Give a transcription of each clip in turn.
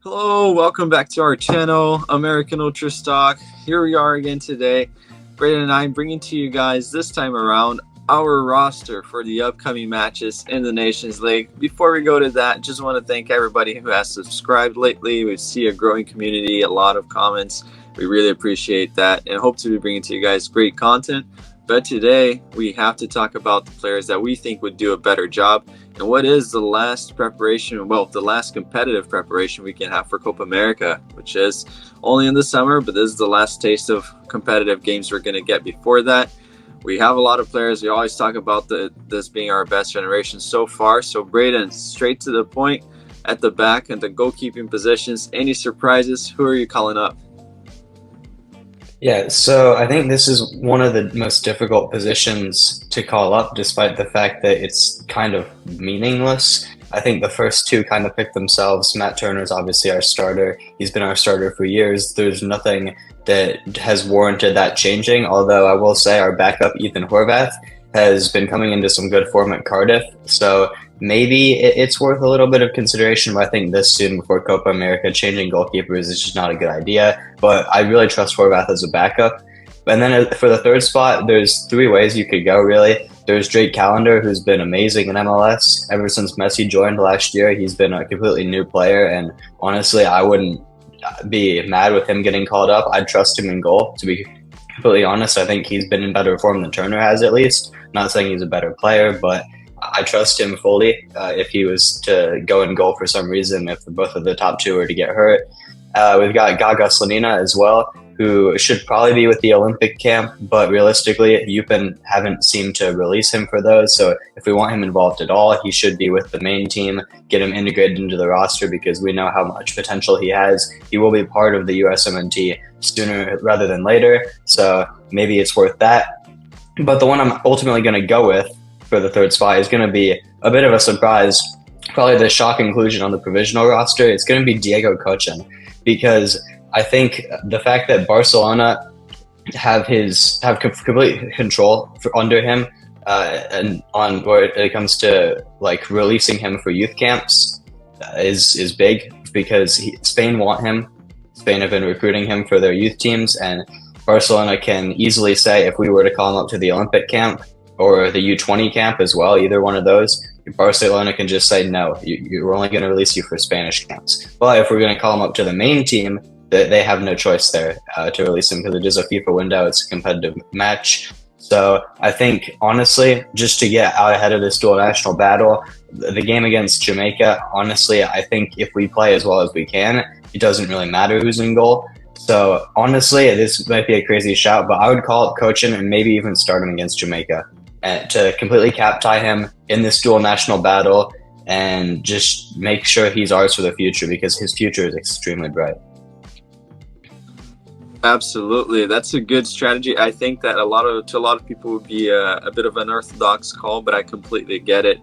Hello, welcome back to our channel, American Ultra Stock. Here we are again today. Braden and I am bringing to you guys this time around our roster for the upcoming matches in the Nations League. Before we go to that, just want to thank everybody who has subscribed lately. We see a growing community, a lot of comments. We really appreciate that and hope to be bringing to you guys great content. But today we have to talk about the players that we think would do a better job and what is the last preparation, well, the last competitive preparation we can have for Copa America, which is only in the summer, but this is the last taste of competitive games we're going to get before that. We have a lot of players. We always talk about this being our best generation so far. So Braden, straight to the point at the back and the goalkeeping positions. Any surprises? Who are you calling up? Yeah, so I think this is one of the most difficult positions to call up, despite the fact that it's kind of meaningless. I think the first two kind of pick themselves. Matt Turner's obviously our starter. He's been our starter for years. There's nothing that has warranted that changing, although I will say our backup, Ethan Horvath, has been coming into some good form at Cardiff. So maybe it's worth a little bit of consideration, but I think this soon before Copa America, changing goalkeepers is just not a good idea. But I really trust Horvath as a backup. And then for the third spot, there's three ways you could go, really. There's Drake Callender, who's been amazing in MLS. Ever since Messi joined last year, he's been a completely new player. And honestly, I wouldn't be mad with him getting called up. I'd trust him in goal, to be completely honest. I think he's been in better form than Turner has, at least. Not saying he's a better player, but I trust him fully if he was to go in goal for some reason, if both of the top two were to get hurt. We've got Gaga Slonina as well, who should probably be with the Olympic camp, but realistically, UPenn haven't seemed to release him for those. So if we want him involved at all, he should be with the main team, get him integrated into the roster because we know how much potential he has. He will be part of the USMNT sooner rather than later, so maybe it's worth that. But the one I'm ultimately going to go with for the third spot is going to be a bit of a surprise, probably the shock inclusion on the provisional roster. It's going to be Diego Cochin, because I think the fact that Barcelona have complete control under him and on where it comes to like releasing him for youth camps is big, because Spain want him. Spain have been recruiting him for their youth teams, and Barcelona can easily say, if we were to call him up to the Olympic camp or the U20 camp as well, either one of those, Barcelona can just say, no, we're only going to release you for Spanish camps. But if we're going to call him up to the main team, they have no choice there to release him, because it is a FIFA window. It's a competitive match. So I think, honestly, just to get out ahead of this dual national battle, the game against Jamaica, honestly, I think if we play as well as we can, it doesn't really matter who's in goal. So honestly, this might be a crazy shout, but I would call up Cochin and maybe even start him against Jamaica to completely cap tie him in this dual national battle and just make sure he's ours for the future, because his future is extremely bright. Absolutely, that's a good strategy. I think that to a lot of people would be a bit of an orthodox call, but I completely get it.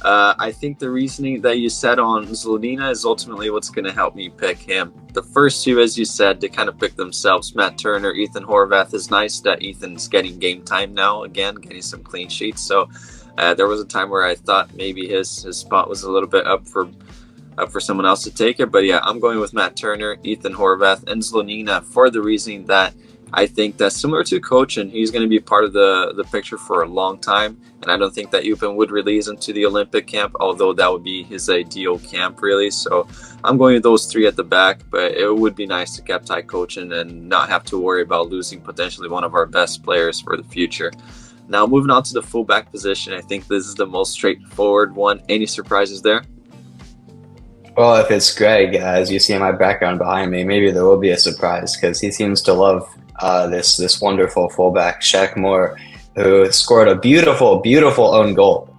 I think the reasoning that you said on Slonina is ultimately what's going to help me pick him. The first two, as you said, they kind of pick themselves. Matt Turner, Ethan Horvath. Is nice that Ethan's getting game time now again, getting some clean sheets. So there was a time where I thought maybe his spot was a little bit up for someone else to take it. But yeah, I'm going with Matt Turner, Ethan Horvath, and Slonina for the reason that I think that's similar to Cochin. He's going to be part of the picture for a long time, and I don't think that UPenn would release him to the Olympic camp, although that would be his ideal camp, really. So I'm going with those three at the back, but it would be nice to cap tie Cochin and not have to worry about losing potentially one of our best players for the future. Now, moving on to the fullback position, I think this is the most straightforward one. Any surprises there? Well, if it's Greg, as you see in my background behind me, maybe there will be a surprise, because he seems to love this wonderful fullback, Shaq Moore, who scored a beautiful own goal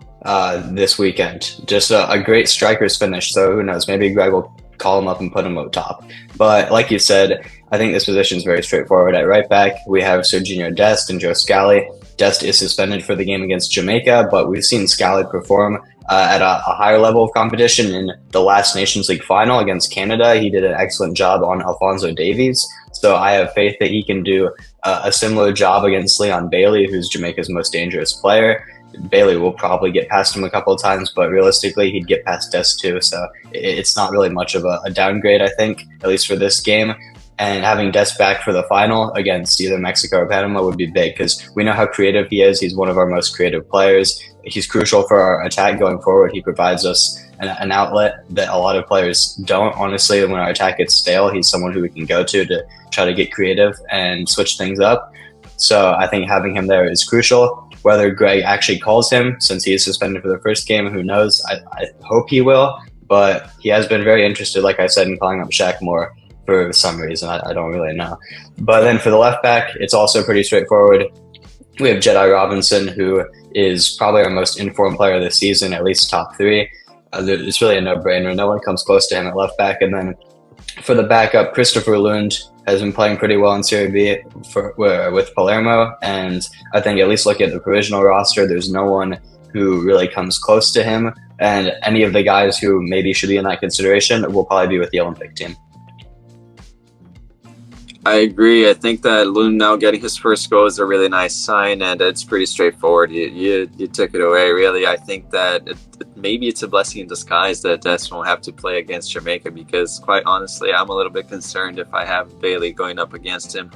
this weekend. Just a great striker's finish. So who knows? Maybe Greg will call him up and put him up top. But like you said, I think this position is very straightforward. At right back, we have Serginho Dest and Joe Scally. Dest is suspended for the game against Jamaica, but we've seen Scally perform at a higher level of competition in the last Nations League final against Canada. He did an excellent job on Alphonso Davies. So I have faith that he can do a similar job against Leon Bailey, who's Jamaica's most dangerous player. Bailey will probably get past him a couple of times, but realistically, he'd get past Dest too. So it's not really much of a downgrade, I think, at least for this game. And having Dest back for the final against either Mexico or Panama would be big because we know how creative he is. He's one of our most creative players. He's crucial for our attack going forward. He provides us an outlet that a lot of players don't. Honestly, when our attack gets stale, he's someone who we can go to try to get creative and switch things up. So I think having him there is crucial. Whether Greg actually calls him, since he is suspended for the first game, who knows? I hope he will, but he has been very interested, like I said, in calling up Shaq more for some reason. I don't really know. But then for the left back, it's also pretty straightforward. We have Jedi Robinson, who is probably our most informed player this season, at least top 3. It's really a no-brainer. No one comes close to him at left back. And then for the backup, Christopher Lund has been playing pretty well in Serie B with Palermo. And I think at least looking at the provisional roster, there's no one who really comes close to him. And any of the guys who maybe should be in that consideration will probably be with the Olympic team. I agree. I think that Lund now getting his first goal is a really nice sign, and it's pretty straightforward. You took it away, really. I think that maybe it's a blessing in disguise that Dest won't have to play against Jamaica, because quite honestly, I'm a little bit concerned if I have Bailey going up against him.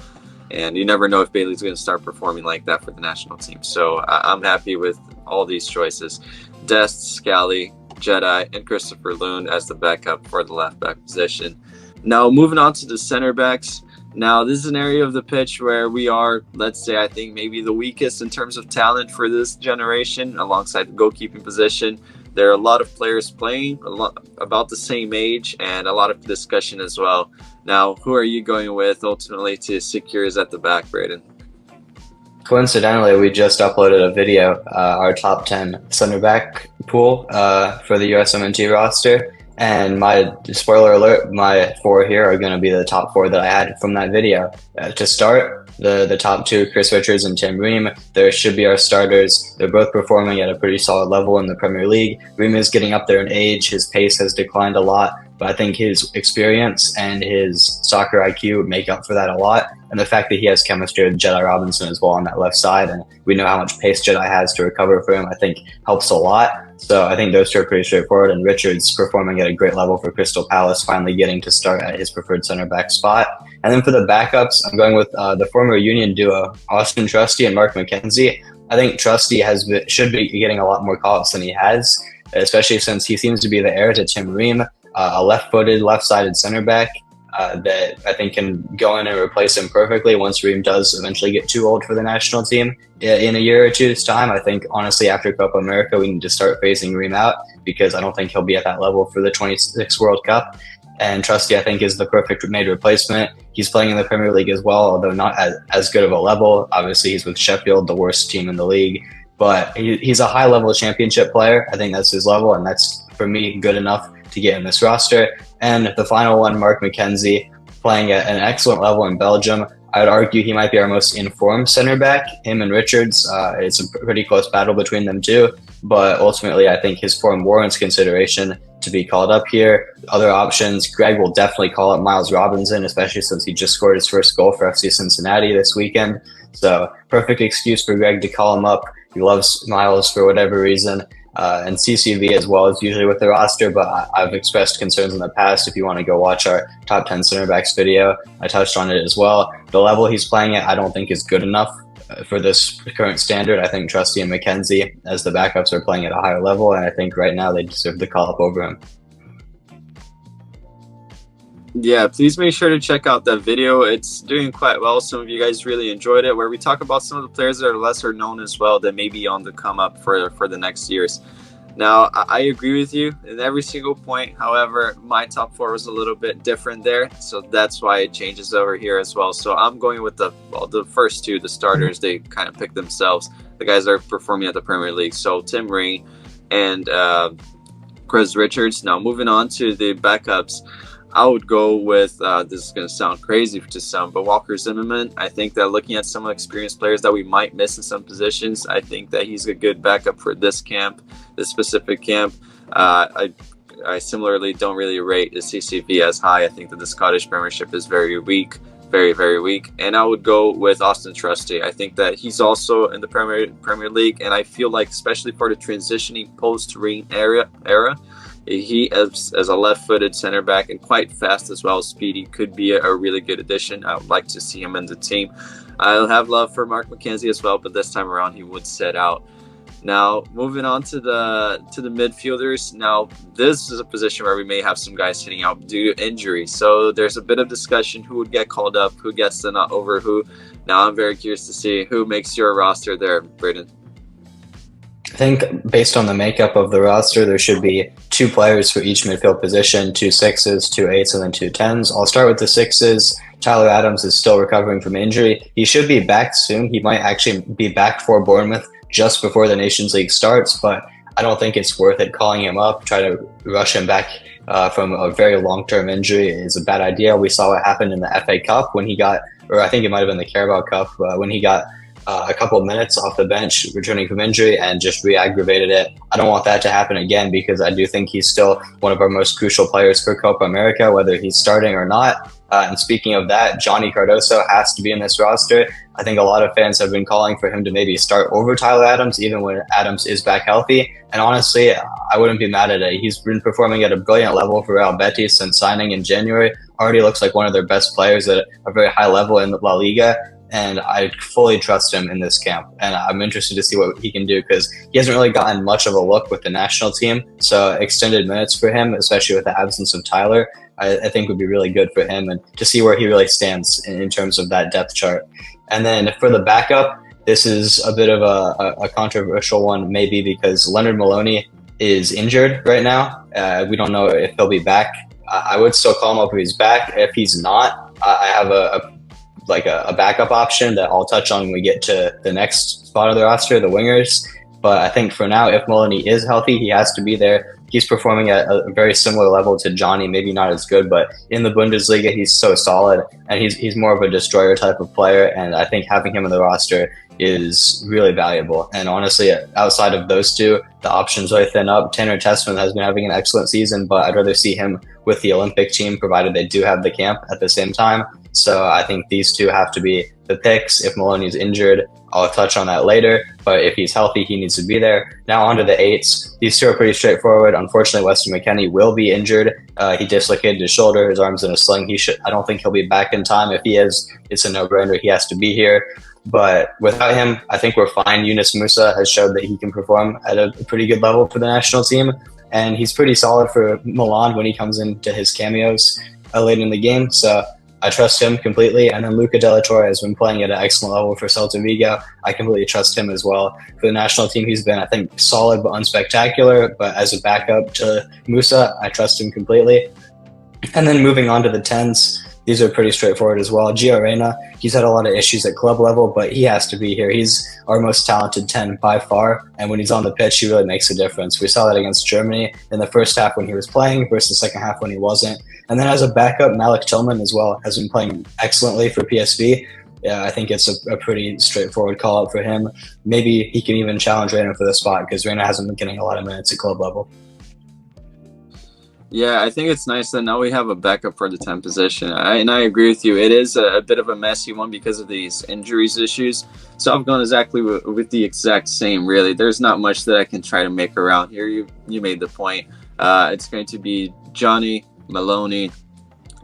And you never know if Bailey's going to start performing like that for the national team. So I'm happy with all these choices. Dest, Scally, Jedi, and Christopher Lund as the backup for the left back position. Now, moving on to the center backs. Now, this is an area of the pitch where we are, let's say, I think maybe the weakest in terms of talent for this generation, alongside the goalkeeping position. There are a lot of players playing, about the same age, and a lot of discussion as well. Now, who are you going with ultimately to secure is at the back, Braden? Coincidentally, we just uploaded a video, our top 10 center back pool for the USMNT roster. And my spoiler alert, my 4 here are going to be the top 4 that I had from that video. To start, the top 2, Chris Richards and Tim Ream, there should be our starters. They're both performing at a pretty solid level in the Premier League. Ream is getting up there in age. His pace has declined a lot, but I think his experience and his soccer IQ make up for that a lot. And the fact that he has chemistry with Jedi Robinson as well on that left side, and we know how much pace Jedi has to recover for him, I think helps a lot. So I think those 2 are pretty straightforward, and Richards performing at a great level for Crystal Palace, finally getting to start at his preferred center back spot. And then for the backups, I'm going with the former Union duo, Austin Trusty and Mark McKenzie. I think Trusty should be getting a lot more calls than he has, especially since he seems to be the heir to Tim Ream, a left-footed, left-sided center back that I think can go in and replace him perfectly once Ream does eventually get too old for the national team in a year or two's time. I think, honestly, after Copa America, we need to start phasing Ream out because I don't think he'll be at that level for the 26 World Cup. And Trusty, I think, is the perfect made replacement. He's playing in the Premier League as well, although not as good of a level. Obviously, he's with Sheffield, the worst team in the league. But he's a high-level championship player. I think that's his level, and that's, for me, good enough to get in this roster. And the final one, Mark McKenzie, playing at an excellent level in Belgium. I would argue he might be our most informed center back, him and Richards. It's a pretty close battle between them two, but ultimately I think his form warrants consideration to be called up here. Other options, Greg will definitely call up Miles Robinson, especially since he just scored his first goal for FC Cincinnati this weekend. So perfect excuse for Greg to call him up. He loves Miles for whatever reason. And CCV as well is usually with the roster, but I've expressed concerns in the past. If you want to go watch our top 10 center backs video, I touched on it as well. The level he's playing at, I don't think is good enough for this current standard. I think Trusty and McKenzie as the backups are playing at a higher level, and I think right now they deserve the call up over him. Yeah, please make sure to check out that video. It's doing quite well. Some of you guys really enjoyed it, where we talk about some of the players that are lesser known as well that may be on the come up for the next years. Now, I agree with you in every single point. However, my top 4 was a little bit different there, so that's why it changes over here as well. So I'm going with the first 2, the starters. They kind of pick themselves. The guys that are performing at the Premier League. So Tim Ring and Chris Richards. Now, moving on to the backups. I would go with, this is going to sound crazy to some, but Walker Zimmerman. I think that looking at some of the experienced players that we might miss in some positions, I think that he's a good backup for this camp, this specific camp. I similarly don't really rate the CCV as high. I think that the Scottish Premiership is very weak. very, very weak. And I would go with Austin Trusty. I think that he's also in the Premier League, and I feel like, especially for the transitioning post-Ring era, he, as a left-footed center back and quite fast as well as speedy, could be a really good addition. I would like to see him in the team. I have love for Mark McKenzie as well, but this time around he would sit out. Now, moving on to the midfielders. Now, this is a position where we may have some guys sitting out due to injury. So there's a bit of discussion who would get called up, who gets the nut over who. Now, I'm very curious to see who makes your roster there, Braden. I think based on the makeup of the roster, there should be 2 players for each midfield position, 2 6s, 2 8s, and then 2 10s. I'll start with the 6s. Tyler Adams is still recovering from injury. He should be back soon. He might actually be back for Bournemouth just before the Nations League starts, but I don't think it's worth it calling him up. Try to rush him back from a very long-term injury is a bad idea. We saw what happened in the FA Cup when he got, or I think it might have been the Carabao Cup, when he got a couple of minutes off the bench returning from injury and just re-aggravated it. I don't want that to happen again because I do think he's still one of our most crucial players for Copa America, whether he's starting or not. And speaking of that, Johnny Cardoso has to be in this roster. I think a lot of fans have been calling for him to maybe start over Tyler Adams, even when Adams is back healthy. And honestly, I wouldn't be mad at it. He's been performing at a brilliant level for Real Betis since signing in January. Already looks like one of their best players at a very high level in La Liga. And I fully trust him in this camp. And I'm interested to see what he can do because he hasn't really gotten much of a look with the national team. So extended minutes for him, especially with the absence of Tyler, I think would be really good for him and to see where he really stands in terms of that depth chart. And then for the backup, this is a bit of a controversial one, maybe because Leonard Maloney is injured right now. We don't know if he'll be back. I would still call him up if he's back. If he's not, I have a backup option that I'll touch on when we get to the next spot of the roster, the wingers. But I think for now, if Maloney is healthy, he has to be there. He's performing at a very similar level to Johnny, maybe not as good, but in the Bundesliga, he's so solid, and he's more of a destroyer type of player, and I think having him in the roster is really valuable. And honestly, outside of those two, the options really thin up. Tanner Tessman has been having an excellent season, but I'd rather see him with the Olympic team, provided they do have the camp at the same time. So I think these two have to be the picks. If Maloney's injured, I'll touch on that later. But if he's healthy, he needs to be there. Now on to the 8s. These two are pretty straightforward. Unfortunately, Weston McKennie will be injured. He dislocated his shoulder. His arm's in a sling. I don't think he'll be back in time. If he is, it's a no-brainer. He has to be here. But without him, I think we're fine. Yunus Musa has showed that he can perform at a pretty good level for the national team. And he's pretty solid for Milan when he comes into his cameos late in the game. So I trust him completely. And then Luca de la Torre has been playing at an excellent level for Celta Vigo. I completely trust him as well. For the national team, he's been, I think, solid but unspectacular. But as a backup to Musa, I trust him completely. And then moving on to the 10s, these are pretty straightforward as well. Gio Reyna, he's had a lot of issues at club level, but he has to be here. He's our most talented 10 by far, and when he's on the pitch, he really makes a difference. We saw that against Germany in the first half when he was playing versus the second half when he wasn't. And then as a backup, Malik Tillman as well has been playing excellently for PSV. Yeah, I think it's a pretty straightforward call-out for him. Maybe he can even challenge Reyna for the spot because Reyna hasn't been getting a lot of minutes at club level. Yeah, I think it's nice that now we have a backup for the 10 position. And I agree with you. It is a bit of a messy one because of these injuries issues. So I've gone exactly with the exact same, really. There's not much that I can try to make around here. You made the point. It's going to be Johnny, Maloney,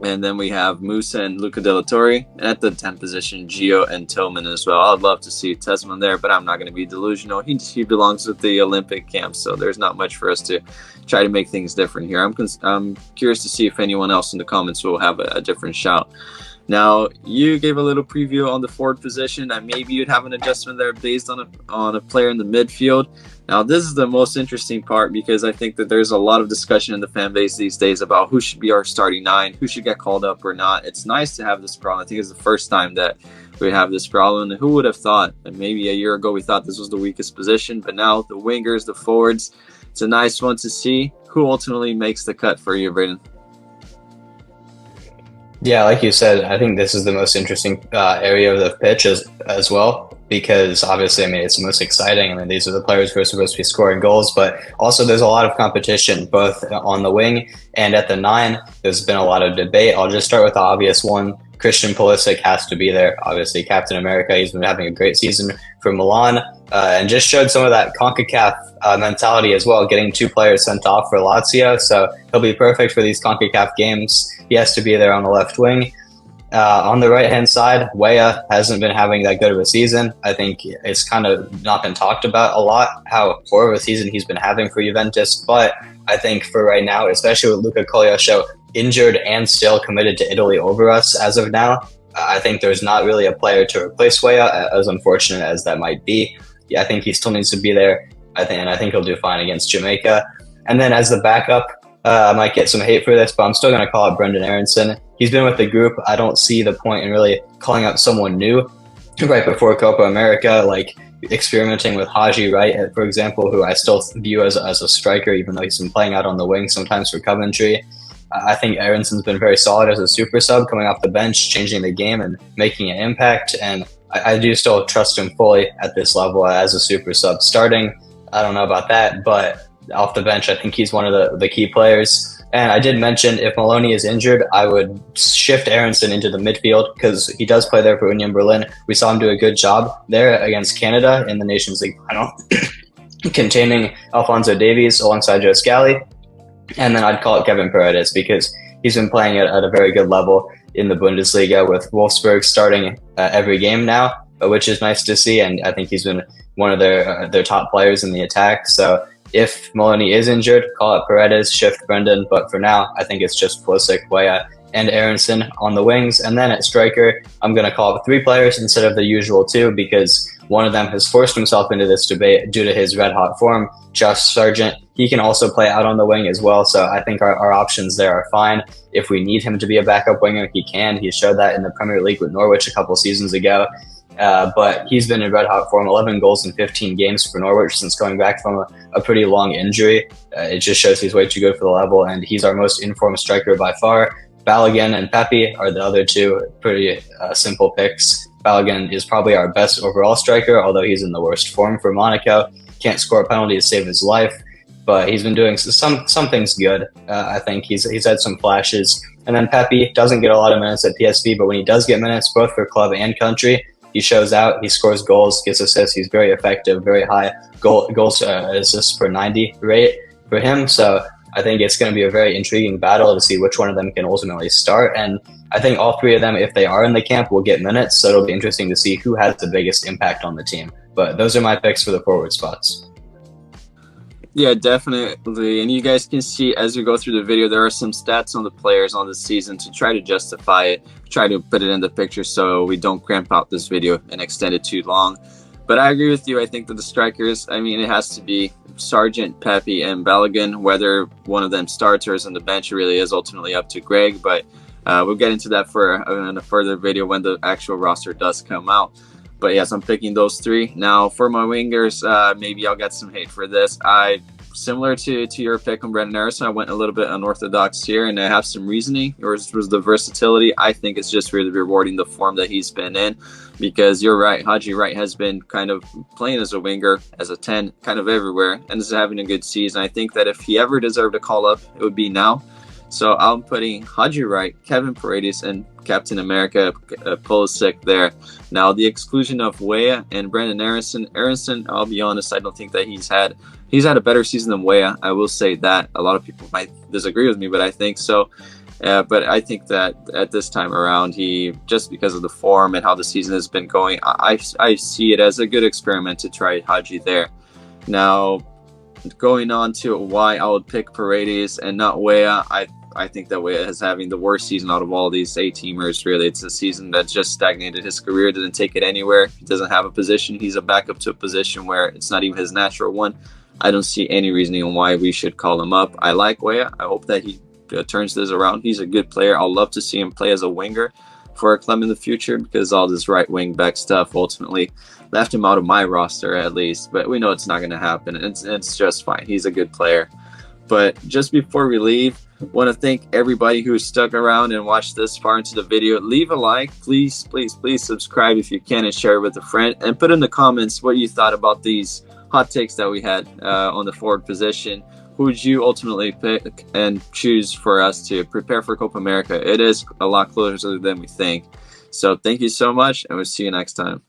and then we have Musa and Luca de la Torre. And at the 10 position, Gio and Tillman as well. I'd love to see Tesman there, but I'm not going to be delusional. He belongs with the Olympic camp, so there's not much for us to try to make things different here. I'm curious to see if anyone else in the comments will have a different shout. Now, you gave a little preview on the forward position, and maybe you'd have an adjustment there based on a player in the midfield. Now, this is the most interesting part because I think that there's a lot of discussion in the fan base these days about who should be our starting 9, who should get called up or not. It's nice to have this problem. I think it's the first time that we have this problem. And who would have thought? And maybe a year ago we thought this was the weakest position, but now the wingers, the forwards, it's a nice one to see. Who ultimately makes the cut for you, Braden? Yeah, like you said, I think this is the most interesting area of the pitch as well, because obviously, I mean, it's the most exciting. I mean, these are the players who are supposed to be scoring goals, but also there's a lot of competition, both on the wing and at the 9. There's been a lot of debate. I'll just start with the obvious one. Christian Pulisic has to be there. Obviously, Captain America. He's been having a great season for Milan, and just showed some of that CONCACAF mentality as well, getting 2 players sent off for Lazio. So he'll be perfect for these CONCACAF games. He has to be there on the left wing. On the right-hand side, Weah hasn't been having that good of a season. I think it's kind of not been talked about a lot, how poor of a season he's been having for Juventus. But I think for right now, especially with Luca Kogliaschou injured and still committed to Italy over us as of now, I think there's not really a player to replace Weah, as unfortunate as that might be. Yeah, I think he still needs to be there, and I think he'll do fine against Jamaica. And then as the backup, I might get some hate for this, but I'm still going to call it Brendan Aronson. He's been with the group. I don't see the point in really calling up someone new right before Copa America, like experimenting with Haji Wright, for example, who I still view as a striker, even though he's been playing out on the wing sometimes for Coventry. I think Aronson's been very solid as a super sub, coming off the bench, changing the game and making an impact. And I do still trust him fully at this level as a super sub. Starting, I don't know about that, but off the bench, I think he's one of the key players. And I did mention if Maloney is injured, I would shift Aronson into the midfield because he does play there for Union Berlin. We saw him do a good job there against Canada in the Nations League final, containing Alphonso Davies alongside Joe Scally. And then I'd call it Kevin Paredes because he's been playing at a very good level in the Bundesliga with Wolfsburg starting every game now, which is nice to see. And I think he's been one of their top players in the attack. So if Maloney is injured, call it Paredes, shift Brendan. But for now, I think it's just Pulisic, Weah, and Aronson on the wings. And then at striker, I'm going to call it 3 players instead of the usual 2 because one of them has forced himself into this debate due to his red-hot form. Josh Sargent, he can also play out on the wing as well. So I think our options there are fine. If we need him to be a backup winger, he can. He showed that in the Premier League with Norwich a couple seasons ago. But he's been in red-hot form, 11 goals in 15 games for Norwich since coming back from a pretty long injury. It just shows he's way too good for the level, and he's our most informed striker by far. Balogun and Pepe are the other 2 pretty simple picks. Balogun is probably our best overall striker, although he's in the worst form for Monaco. Can't score a penalty to save his life, but he's been doing some things good. I think he's had some flashes. And then Pepe doesn't get a lot of minutes at PSV, but when he does get minutes, both for club and country, he shows out, he scores goals, gets assists. He's very effective, very high goals assists per 90 rate for him. So I think it's going to be a very intriguing battle to see which one of them can ultimately start. And I think all 3 of them, if they are in the camp, will get minutes. So it'll be interesting to see who has the biggest impact on the team. But those are my picks for the forward spots. Yeah, definitely. And you guys can see as we go through the video, there are some stats on the players on the season to try to justify it, try to put it in the picture so we don't cramp out this video and extend it too long. But I agree with you. I think that the strikers, I mean, it has to be Sargent, Pepe, and Balogun. Whether one of them starts or is on the bench, it really is ultimately up to Greg. But we'll get into that in a further video when the actual roster does come out. But yes, I'm picking those 3. Now, for my wingers, maybe I'll get some hate for this. Similar to your pick on Brendan Aronson, I went a little bit unorthodox here, and I have some reasoning. Yours was the versatility. I think it's just really rewarding the form that he's been in, because you're right, Haji Wright has been kind of playing as a winger, as a 10, kind of everywhere, and is having a good season. I think that if he ever deserved a call-up, it would be now. So I'm putting Haji Wright, Kevin Paredes, and Captain America Pulisic there. Now, the exclusion of Weah and Brendan Aronson, I'll be honest, I don't think that he's had a better season than Weah. I will say that. A lot of people might disagree with me, but I think so. But I think that at this time around, just because of the form and how the season has been going, I see it as a good experiment to try Haji there. Now, going on to why I would pick Paredes and not Weah, I think that Weah is having the worst season out of all these 8-teamers, really. It's a season that just stagnated his career, didn't take it anywhere. He doesn't have a position. He's a backup to a position where it's not even his natural one. I don't see any reasoning on why we should call him up. I like Weah. I hope that he turns this around. He's a good player. I'll love to see him play as a winger for a club in the future, because all this right wing back stuff ultimately left him out of my roster, at least. But we know it's not going to happen. It's just fine. He's a good player. But just before we leave, I want to thank everybody who stuck around and watched this far into the video. Leave a like, please subscribe if you can, and share it with a friend, and put in the comments what you thought about these hot takes that we had on the forward position. who would you ultimately pick and choose for us to prepare for Copa America? It is a lot closer than we think. So thank you so much, and we'll see you next time.